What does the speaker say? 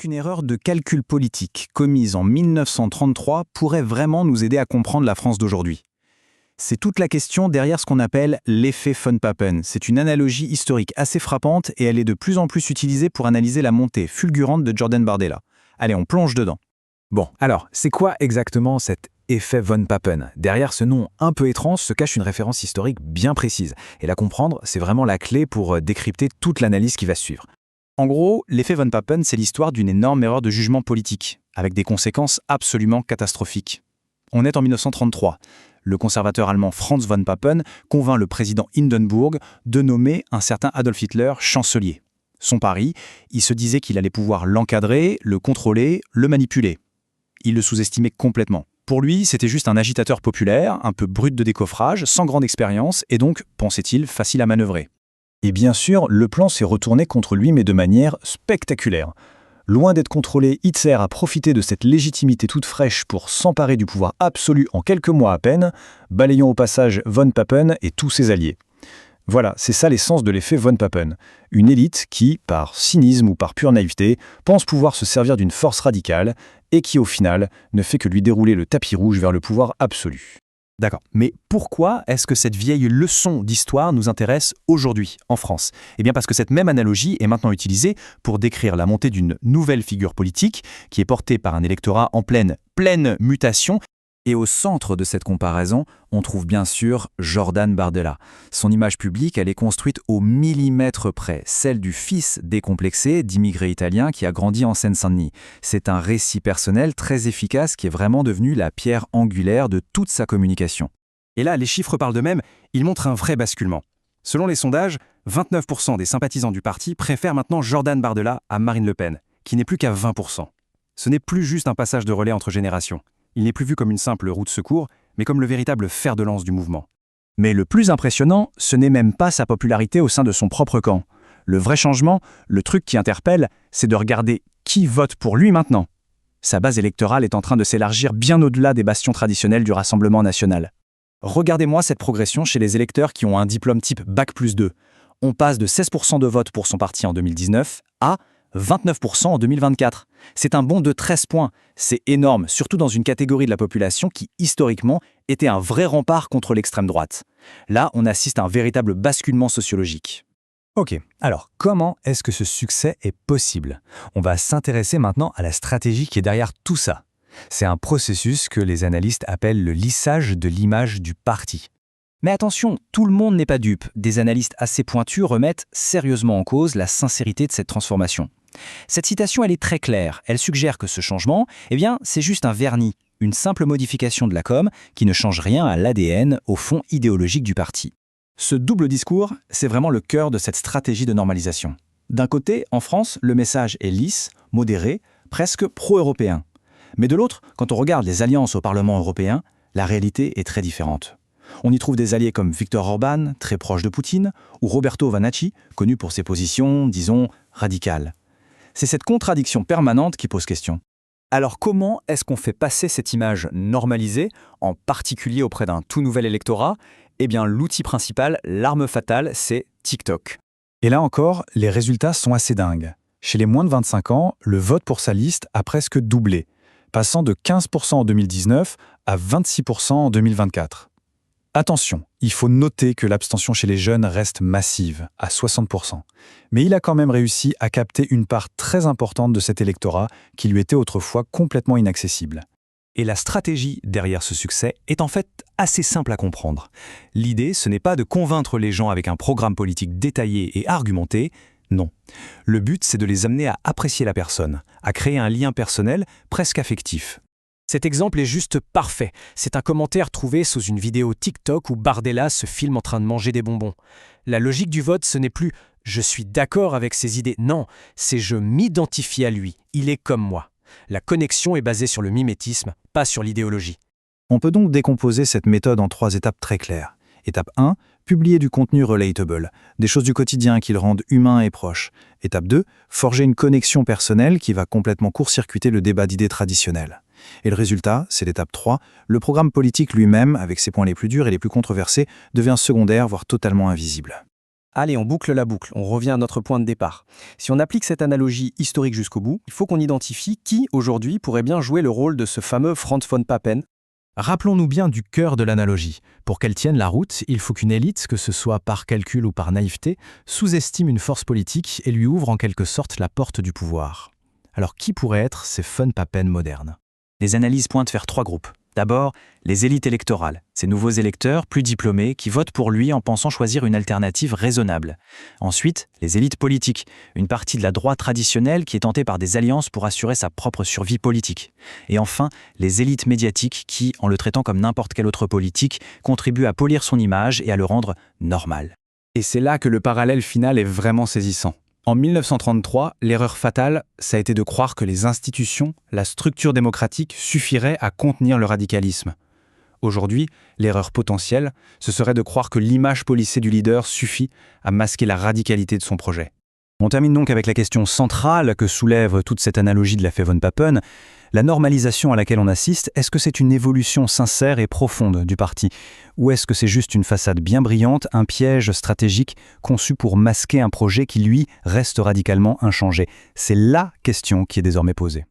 qu'une erreur de calcul politique commise en 1933 pourrait vraiment nous aider à comprendre la France d'aujourd'hui? C'est toute la question derrière ce qu'on appelle l'effet von Papen. C'est une analogie historique assez frappante et elle est de plus en plus utilisée pour analyser la montée fulgurante de Jordan Bardella. Allez, on plonge dedans. Bon, alors, c'est quoi exactement cet effet von Papen? Derrière ce nom un peu étrange se cache une référence historique bien précise. Et la comprendre, c'est vraiment la clé pour décrypter toute l'analyse qui va suivre. En gros, l'effet von Papen, c'est l'histoire d'une énorme erreur de jugement politique, avec des conséquences absolument catastrophiques. On est en 1933. Le conservateur allemand Franz von Papen convainc le président Hindenburg de nommer un certain Adolf Hitler chancelier. Son pari, il se disait qu'il allait pouvoir l'encadrer, le contrôler, le manipuler. Il le sous-estimait complètement. Pour lui, c'était juste un agitateur populaire, un peu brut de décoffrage, sans grande expérience, et donc, pensait-il, facile à manœuvrer. Et bien sûr, le plan s'est retourné contre lui, mais de manière spectaculaire. Loin d'être contrôlé, Hitler a profité de cette légitimité toute fraîche pour s'emparer du pouvoir absolu en quelques mois à peine, balayant au passage von Papen et tous ses alliés. Voilà, c'est ça l'essence de l'effet von Papen. Une élite qui, par cynisme ou par pure naïveté, pense pouvoir se servir d'une force radicale et qui, au final, ne fait que lui dérouler le tapis rouge vers le pouvoir absolu. D'accord, mais pourquoi est-ce que cette vieille leçon d'histoire nous intéresse aujourd'hui, en France? Eh bien parce que cette même analogie est maintenant utilisée pour décrire la montée d'une nouvelle figure politique qui est portée par un électorat en pleine mutation. Et au centre de cette comparaison, on trouve bien sûr Jordan Bardella. Son image publique, elle est construite au millimètre près, celle du fils décomplexé d'immigrés italiens qui a grandi en Seine-Saint-Denis. C'est un récit personnel très efficace qui est vraiment devenu la pierre angulaire de toute sa communication. Et là, les chiffres parlent d'eux-mêmes, ils montrent un vrai basculement. Selon les sondages, 29% des sympathisants du parti préfèrent maintenant Jordan Bardella à Marine Le Pen, qui n'est plus qu'à 20%. Ce n'est plus juste un passage de relais entre générations. Il n'est plus vu comme une simple roue de secours, mais comme le véritable fer de lance du mouvement. Mais le plus impressionnant, ce n'est même pas sa popularité au sein de son propre camp. Le vrai changement, le truc qui interpelle, c'est de regarder qui vote pour lui maintenant. Sa base électorale est en train de s'élargir bien au-delà des bastions traditionnels du Rassemblement national. Regardez-moi cette progression chez les électeurs qui ont un diplôme type Bac+2. On passe de 16% de vote pour son parti en 2019 à 29% en 2024. C'est un bond de 13 points. C'est énorme, surtout dans une catégorie de la population qui, historiquement, était un vrai rempart contre l'extrême droite. Là, on assiste à un véritable basculement sociologique. Ok, alors comment est-ce que ce succès est possible? On va s'intéresser maintenant à la stratégie qui est derrière tout ça. C'est un processus que les analystes appellent le lissage de l'image du parti. Mais attention, tout le monde n'est pas dupe. Des analystes assez pointus remettent sérieusement en cause la sincérité de cette transformation. Cette citation, elle est très claire. Elle suggère que ce changement, c'est juste un vernis, une simple modification de la com qui ne change rien à l'ADN, au fond idéologique du parti. Ce double discours, c'est vraiment le cœur de cette stratégie de normalisation. D'un côté, en France, le message est lisse, modéré, presque pro-européen. Mais de l'autre, quand on regarde les alliances au Parlement européen, la réalité est très différente. On y trouve des alliés comme Viktor Orban, très proche de Poutine, ou Roberto Vanacci, connu pour ses positions, disons, radicales. C'est cette contradiction permanente qui pose question. Alors comment est-ce qu'on fait passer cette image normalisée, en particulier auprès d'un tout nouvel électorat? Eh bien, l'outil principal, l'arme fatale, c'est TikTok. Et là encore, les résultats sont assez dingues. Chez les moins de 25 ans, le vote pour sa liste a presque doublé, passant de 15% en 2019 à 26% en 2024. Attention, il faut noter que l'abstention chez les jeunes reste massive, à 60%. Mais il a quand même réussi à capter une part très importante de cet électorat qui lui était autrefois complètement inaccessible. Et la stratégie derrière ce succès est en fait assez simple à comprendre. L'idée, ce n'est pas de convaincre les gens avec un programme politique détaillé et argumenté, non. Le but, c'est de les amener à apprécier la personne, à créer un lien personnel presque affectif. Cet exemple est juste parfait. C'est un commentaire trouvé sous une vidéo TikTok où Bardella se filme en train de manger des bonbons. La logique du vote, ce n'est plus « je suis d'accord avec ses idées ». Non, c'est « je m'identifie à lui, il est comme moi ». La connexion est basée sur le mimétisme, pas sur l'idéologie. On peut donc décomposer cette méthode en 3 étapes très claires. Étape 1, publier du contenu relatable, des choses du quotidien qui le rendent humain et proche. Étape 2, forger une connexion personnelle qui va complètement court-circuiter le débat d'idées traditionnelles. Et le résultat, c'est l'étape 3, le programme politique lui-même, avec ses points les plus durs et les plus controversés, devient secondaire, voire totalement invisible. Allez, on boucle la boucle, on revient à notre point de départ. Si on applique cette analogie historique jusqu'au bout, il faut qu'on identifie qui, aujourd'hui, pourrait bien jouer le rôle de ce fameux Franz von Papen. Rappelons-nous bien du cœur de l'analogie. Pour qu'elle tienne la route, il faut qu'une élite, que ce soit par calcul ou par naïveté, sous-estime une force politique et lui ouvre en quelque sorte la porte du pouvoir. Alors qui pourraient être ces von Papen modernes? Les analyses pointent vers 3 groupes. D'abord, les élites électorales, ces nouveaux électeurs plus diplômés qui votent pour lui en pensant choisir une alternative raisonnable. Ensuite, les élites politiques, une partie de la droite traditionnelle qui est tentée par des alliances pour assurer sa propre survie politique. Et enfin, les élites médiatiques qui, en le traitant comme n'importe quel autre politique, contribuent à polir son image et à le rendre normal. Et c'est là que le parallèle final est vraiment saisissant. En 1933, l'erreur fatale, ça a été de croire que les institutions, la structure démocratique suffirait à contenir le radicalisme. Aujourd'hui, l'erreur potentielle, ce serait de croire que l'image policée du leader suffit à masquer la radicalité de son projet. On termine donc avec la question centrale que soulève toute cette analogie de l'affaire von Papen. La normalisation à laquelle on assiste, est-ce que c'est une évolution sincère et profonde du parti? Ou est-ce que c'est juste une façade bien brillante, un piège stratégique conçu pour masquer un projet qui, lui, reste radicalement inchangé? C'est la question qui est désormais posée.